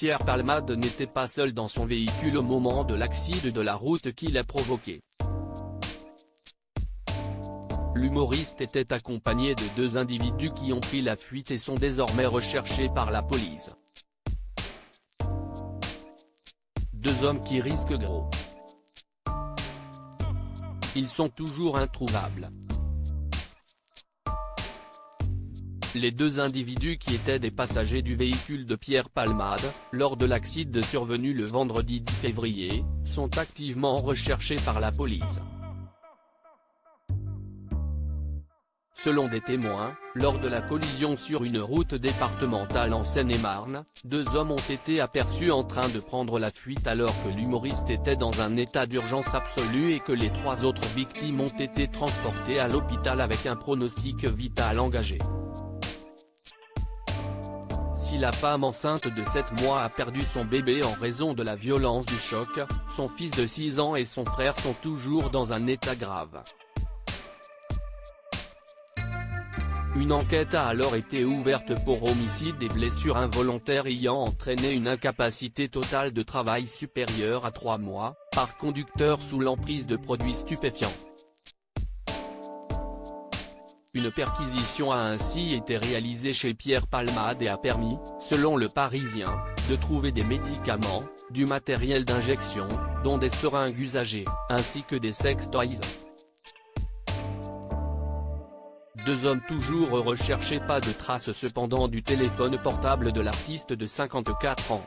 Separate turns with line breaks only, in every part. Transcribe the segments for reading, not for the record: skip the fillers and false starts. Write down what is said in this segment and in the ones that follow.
Pierre Palmade n'était pas seul dans son véhicule au moment de l'accident de la route qu'il a provoqué. L'humoriste était accompagné de deux individus qui ont pris la fuite et sont désormais recherchés par la police. Deux hommes qui risquent gros. Ils sont toujours introuvables. Les deux individus qui étaient des passagers du véhicule de Pierre Palmade, lors de l'accident survenu le vendredi 10 février, sont activement recherchés par la police. Selon des témoins, lors de la collision sur une route départementale en Seine-et-Marne, deux hommes ont été aperçus en train de prendre la fuite alors que l'humoriste était dans un état d'urgence absolue et que les trois autres victimes ont été transportées à l'hôpital avec un pronostic vital engagé. Si la femme enceinte de 7 mois a perdu son bébé en raison de la violence du choc, son fils de 6 ans et son frère sont toujours dans un état grave. Une enquête a alors été ouverte pour homicide et blessures involontaires ayant entraîné une incapacité totale de travail supérieure à 3 mois, par conducteur sous l'emprise de produits stupéfiants. Une perquisition a ainsi été réalisée chez Pierre Palmade et a permis, selon Le Parisien, de trouver des médicaments, du matériel d'injection, dont des seringues usagées, ainsi que des sextoys. Deux hommes toujours recherchés, pas de traces cependant du téléphone portable de l'artiste de 54 ans.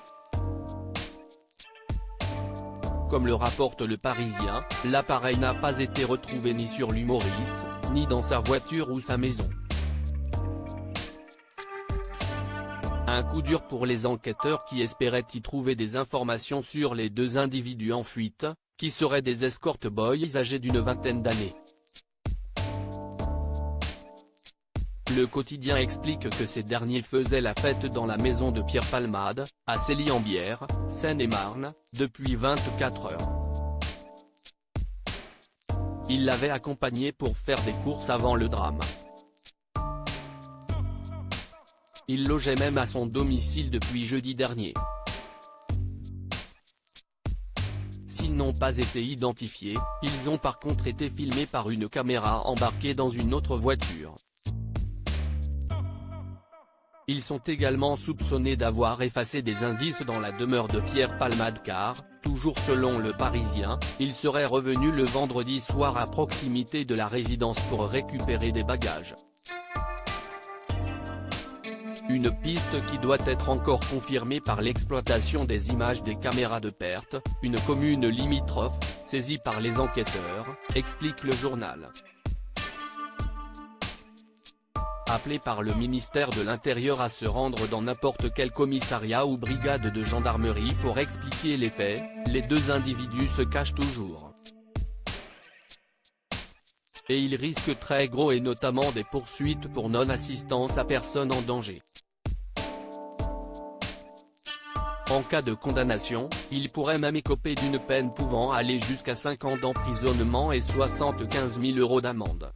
Comme le rapporte Le Parisien, l'appareil n'a pas été retrouvé ni sur l'humoriste, ni dans sa voiture ou sa maison. Un coup dur pour les enquêteurs qui espéraient y trouver des informations sur les deux individus en fuite, qui seraient des escort boys âgés d'une vingtaine d'années. Le quotidien explique que ces derniers faisaient la fête dans la maison de Pierre Palmade, à Célie-en-Bière, Seine-et-Marne, depuis 24 heures. Il l'avait accompagné pour faire des courses avant le drame. Il logeait même à son domicile depuis jeudi dernier. S'ils n'ont pas été identifiés, ils ont par contre été filmés par une caméra embarquée dans une autre voiture. Ils sont également soupçonnés d'avoir effacé des indices dans la demeure de Pierre Palmade car, toujours selon Le Parisien, il serait revenu le vendredi soir à proximité de la résidence pour récupérer des bagages. Une piste qui doit être encore confirmée par l'exploitation des images des caméras de Perthes, une commune limitrophe, saisie par les enquêteurs, explique le journal. Appelés par le ministère de l'Intérieur à se rendre dans n'importe quel commissariat ou brigade de gendarmerie pour expliquer les faits, les deux individus se cachent toujours. Et ils risquent très gros et notamment des poursuites pour non-assistance à personne en danger. En cas de condamnation, ils pourraient même écoper d'une peine pouvant aller jusqu'à 5 ans d'emprisonnement et 75 000 € d'amende.